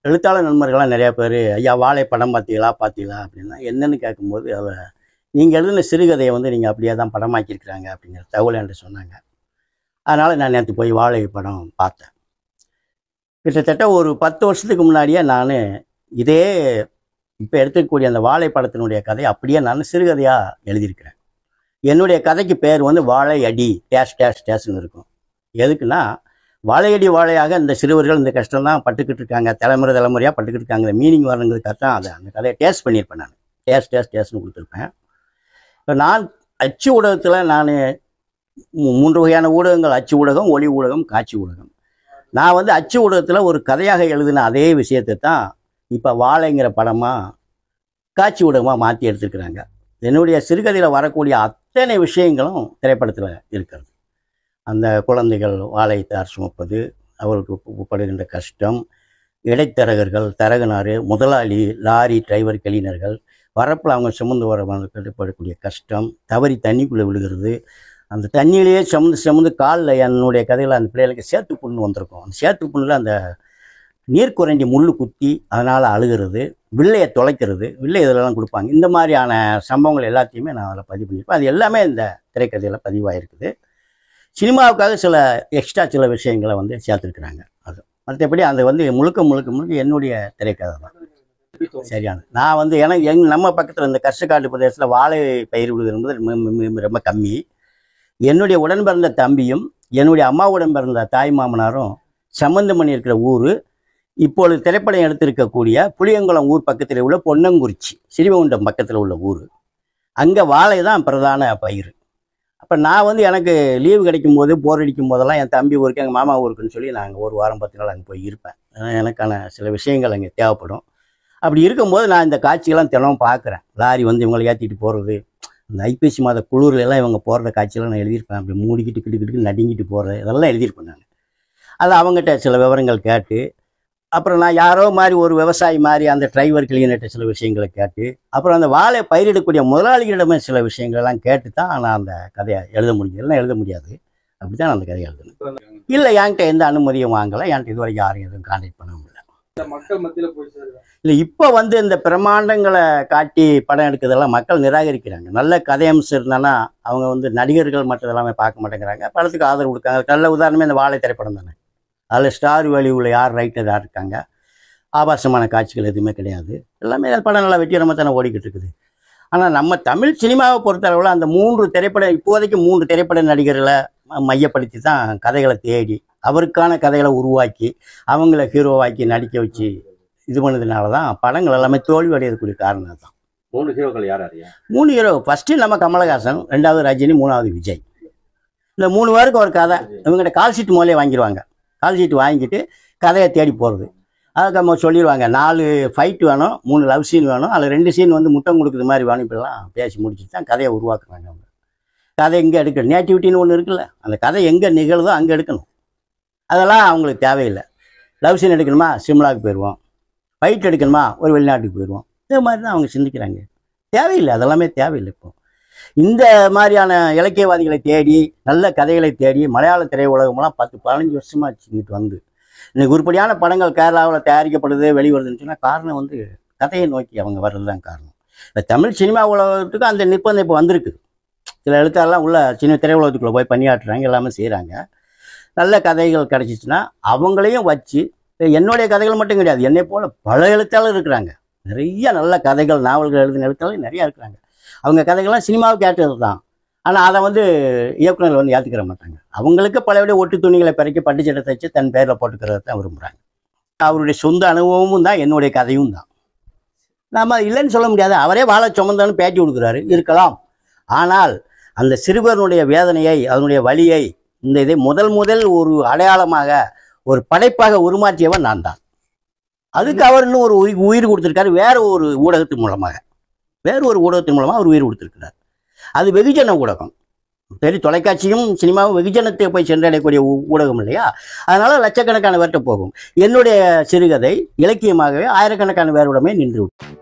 எழுத்தாளர் நண்பர்கள்லாம் நிறையா பேர் ஐயா வாழை படம் பார்த்தீங்களா அப்படின்னா என்னென்னு கேட்கும்போது அதில் நீங்கள் எழுதின சிறுகதையை வந்து நீங்கள் அப்படியே தான் படமாக்கியிருக்கிறாங்க அப்படிங்கிற தகவல் என்று சொன்னாங்க. அதனால் நான் நேற்று போய் வாழை படம் பார்த்தேன். கிட்டத்தட்ட ஒரு 10 வருஷத்துக்கு முன்னாடியே நான் இதே இப்போ எடுத்துக்கக்கூடிய அந்த வாழை படத்தினுடைய கதையை அப்படியே நான் சிறுகதையாக எழுதியிருக்கிறேன். என்னுடைய கதைக்கு பேர் வந்து வாழை அடி டேஷ்னு இருக்கும். எதுக்குன்னா வாழையடி வாழையாக இந்த சிறுவர்கள் இந்த கஷ்டம் தான் பட்டுக்கிட்டு இருக்காங்க, தலைமுறையாக பட்டுக்கிட்டு இருக்காங்க. மீனிங் வரணுங்கிறதுக்காக தான் அதை அந்த கதையை டேஸ்ட் பண்ணியிருப்பேன். நான் டேஸ்ட்னு கொடுத்துருப்பேன். இப்போ நான் அச்சு ஊடகத்தில் நான் 3 வகையான ஊடகங்கள், அச்சு ஊடகம், ஒளி ஊடகம், காட்சி ஊடகம். நான் வந்து அச்சு ஊடகத்தில் ஒரு கதையாக எழுதின அதே விஷயத்தை தான் இப்போ வாழைங்கிற படமாக காட்சி ஊடகமாக மாற்றி எடுத்துருக்குறாங்க. என்னுடைய சிறுகதையில் வரக்கூடிய அத்தனை விஷயங்களும் திரைப்படத்தில் இருக்கிறது. அந்த குழந்தைகள் வாழைத்தார் சுமப்பது, அவர்களுக்கு படுகின்ற கஷ்டம், இடைத்தரகர்கள், தரகனார், முதலாளி, லாரி டிரைவர், கிளீனர்கள், வரப்பில் அவங்க சுமந்து வரப்படக்கூடிய கஷ்டம், தவறி தண்ணிக்குள்ளே விழுகிறது, அந்த தண்ணியிலேயே சுமந்து காலில் என்னுடைய கதையில் அந்த பிள்ளைகளுக்கு சேத்து புண்ணு வந்திருக்கும். அந்த சேத்து புண்ணில் அந்த நீர்க்குறைஞ்சி முள் குத்தி அதனால் அழுகிறது, வில்லையை தொலைக்கிறது, வில்லை இதெல்லாம் கொடுப்பாங்க. இந்த மாதிரியான சம்பவங்கள் எல்லாத்தையுமே நான் அதில் பதிவு பண்ணியிருப்பேன். அது எல்லாமே இந்த திரைக்கதையில் பதிவாயிருக்குது. சினிமாவுக்காக சில விஷயங்களை வந்து சேர்த்துருக்குறாங்க. அது மற்றபடி அது வந்து முழுக்க என்னுடைய திரைக்கதை தான். சரியான நான் வந்து நம்ம பக்கத்தில் இந்த கர்ஷகாட்டு பிரதேசத்தில் வாழை பயிர் விடுவது ரொம்ப கம்மி. என்னுடைய உடன் பிறந்த தம்பியும் என்னுடைய அம்மாவுடன் பிறந்த தாய் மாமனாரும் சம்பந்தம் பண்ணியிருக்கிற ஊர் இப்பொழுது திரைப்படம் எடுத்திருக்கக்கூடிய புளியங்குளம் ஊர் பக்கத்தில் உள்ள பொன்னங்குறிச்சி, சிறுவகுண்டம் பக்கத்தில் உள்ள ஊர். அங்கே வாழை தான் பிரதான பயிர். அப்போ நான் வந்து எனக்கு லீவு கிடைக்கும் போது, போர் அடிக்கும் போதெல்லாம் என் தம்பி ஊருக்கு, எங்கள் மாமா ஊருக்குன்னு சொல்லி நாங்கள் ஒரு வாரம் 10 நாள் அங்கே போய் இருப்பேன். எனக்கான சில விஷயங்கள் அங்கே தேவைப்படும். அப்படி இருக்கும்போது நான் இந்த காட்சிகள்லாம் தினமும் பார்க்குறேன். லாரி வந்து இவங்களை ஏற்றிட்டு போகிறது, இந்த ஐப்பசி மாத குளிர்லாம் இவங்க போடுற காட்சியெல்லாம் நான் எழுதியிருப்பேன். அப்படி மூடிக்கிட்டு கிட்டு நடுங்கிட்டு போகிறது, இதெல்லாம் எழுதியிருப்பேன் நான். அது அவங்ககிட்ட சில விவரங்கள் கேட்டு, அப்புறம் நான் யாரோ மாதிரி ஒரு விவசாயி மாதிரி அந்த டிரைவர் கிளீனர்கிட்ட சில விஷயங்களை கேட்டு, அப்புறம் அந்த வாழை பயிரிடக்கூடிய முதலாளிகளிடமே சில விஷயங்கள்லாம் கேட்டு தான் நான் அந்த கதையை எழுத முடியும். எல்லாம் எழுத முடியாது, அப்படி தான் நான் அந்த கதையை எழுதணும். இல்லை, என்கிட்ட எந்த அனுமதியும் வாங்கலை. என்கிட்ட இது வரைக்கும் யாரும் எதுவும் கான்டாக்ட் பண்ண முடியல. மக்கள் மத்தியில் போய் இல்லை, இப்போ வந்து இந்த பிரமாண்டங்களை காட்டி படம் எடுக்கிறதெல்லாம் மக்கள் நிராகரிக்கிறாங்க. நல்ல கதையம்சம் இருந்தானா அவங்க வந்து நடிகர்கள் மற்றதெல்லாமே பார்க்க மாட்டேங்கிறாங்க, படத்துக்கு ஆதரவு கொடுக்காங்க. நல்ல உதாரணமே இந்த வாழை திரைப்படம் தானே. அதில் ஸ்டார் வேல்யூவில் யார் ரைட்டர் யார் இருக்காங்க, ஆபாசமான காட்சிகள் எதுவுமே கிடையாது. எல்லாமே படம் நல்லா வெற்றிகரமாக தானே ஓடிக்கிட்டு இருக்குது. ஆனால் நம்ம தமிழ் சினிமாவை பொறுத்தளவில் அந்த 3 திரைப்படம், இப்போதைக்கு 3 திரைப்பட நடிகர்களை மையப்படுத்தி தான் கதைகளை தேடி அவருக்கான கதைகளை உருவாக்கி அவங்கள ஹீரோவாக்கி நடிக்க வச்சு இது பண்ணதுனால தான் படங்கள் எல்லாமே தோல்வி அடையக்கூடிய காரணம் தான். 3 ஹீரோக்கள் யார்? 3 ஹீரோ. ஃபஸ்ட்டு நம்ம கமலஹாசன், 2வது ரஜினி, 3வது விஜய். இந்த 3 பேருக்கு ஒரு கதை இவங்ககிட்ட கால் ஷீட் மூலையே வாங்கிடுவாங்க. கால் ஷீட் வாங்கிட்டு கதையை தேடி போகிறது. அதுக்கு நம்ம சொல்லிடுவாங்க 4 ஃபைட் வேணும், 3 லவ் சீன் வேணும், அதில் 2 சீன் வந்து முட்டம் கொடுக்குற மாதிரி வேணும். இப்படிலாம் பேசி முடிச்சுட்டு தான் கதையை உருவாக்குறாங்க. அவங்க கதை எங்கே எடுக்கணும், நேட்டிவிட்டின்னு ஒன்று இருக்குல்ல, அந்த கதை எங்கே நிகழ்தோ அங்கே எடுக்கணும். அதெல்லாம் அவங்களுக்கு தேவையில்லை. லவ் சீன் எடுக்கணுமா சிம்லாவுக்கு போயிடுவோம், ஃபைட் எடுக்கணுமா ஒரு வெளிநாட்டுக்கு போயிடுவோம். இதே மாதிரி தான் அவங்க சிந்திக்கிறாங்க. தேவையில்லை, அதெல்லாமே தேவையில்லை. இப்போ இந்த மாதிரியான இலக்கியவாதிகளை தேடி, நல்ல கதைகளை தேடி மலையாள திரையுலகமெல்லாம் 10-15 வருஷமாக வச்சுக்கிட்டு வந்து இன்னைக்கு உருப்படியான படங்கள் கேரளாவில் தயாரிக்கப்படுது, வெளிவருதுன்னு சொன்னால் காரணம் வந்து கதையை நோக்கி அவங்க வர்றது தான் காரணம். இந்த தமிழ் சினிமா உலகத்துக்கு அந்த நிர்பந்தம் இப்போ வந்திருக்கு. சில எழுத்தாளர்லாம் உள்ள சின்ன திரையுலகத்துக்குள்ளே போய் பணியாற்றுறாங்க, எல்லாமே செய்கிறாங்க. நல்ல கதைகள் கிடச்சிச்சின்னா அவங்களையும் வச்சு, என்னுடைய கதைகள் மட்டும் கிடையாது, என்னை போல் பல எழுத்தாளர் இருக்கிறாங்க. நிறைய நல்ல கதைகள், நாவல்கள் எழுதின எழுத்தாளர் நிறையா இருக்கிறாங்க. அவங்க கதைகள்லாம் சினிமாவுக்கு ஏற்றது தான். ஆனால் அதை வந்து இயக்குநர்கள் வந்து ஏற்றுக்கிற மாட்டாங்க. அவங்களுக்கு பலபடி ஒட்டு துணிகளை பிறக்கி பட்டு சட்டை தைச்சு தன் பேரில் போட்டுக்கிறத தான் விரும்புகிறாங்க. அவருடைய சொந்த அனுபவமும் தான் என்னுடைய கதையும் தான். நம்ம இல்லைன்னு சொல்ல முடியாது. அவரே வாழை சுமந்தான்னு பேட்டி கொடுக்குறாரு, இருக்கலாம். ஆனால் அந்த சிறுவனுடைய வேதனையை, அதனுடைய வலியை, இந்த இதை முதல் ஒரு அடையாளமாக, ஒரு படைப்பாக உருமாற்றியவன் நான் தான். அதுக்கு அவர் இன்னும் ஒரு உயிர் கொடுத்துருக்காரு. வேறு ஒரு ஊடகத்தின் மூலமாக அவர் உயிர் கொடுத்துருக்கிறார். அது வெகுஜன ஊடகம். சரி, தொலைக்காட்சியும் சினிமாவும் வெகுஜனத்தை போய் சென்றடையக்கூடிய ஊடகம் இல்லையா? அதனால லட்சக்கணக்கான பேர்கிட்ட போகும். என்னுடைய சிறுகதை இலக்கியமாகவே ஆயிரக்கணக்கான பேருடமே நின்று விட்டது.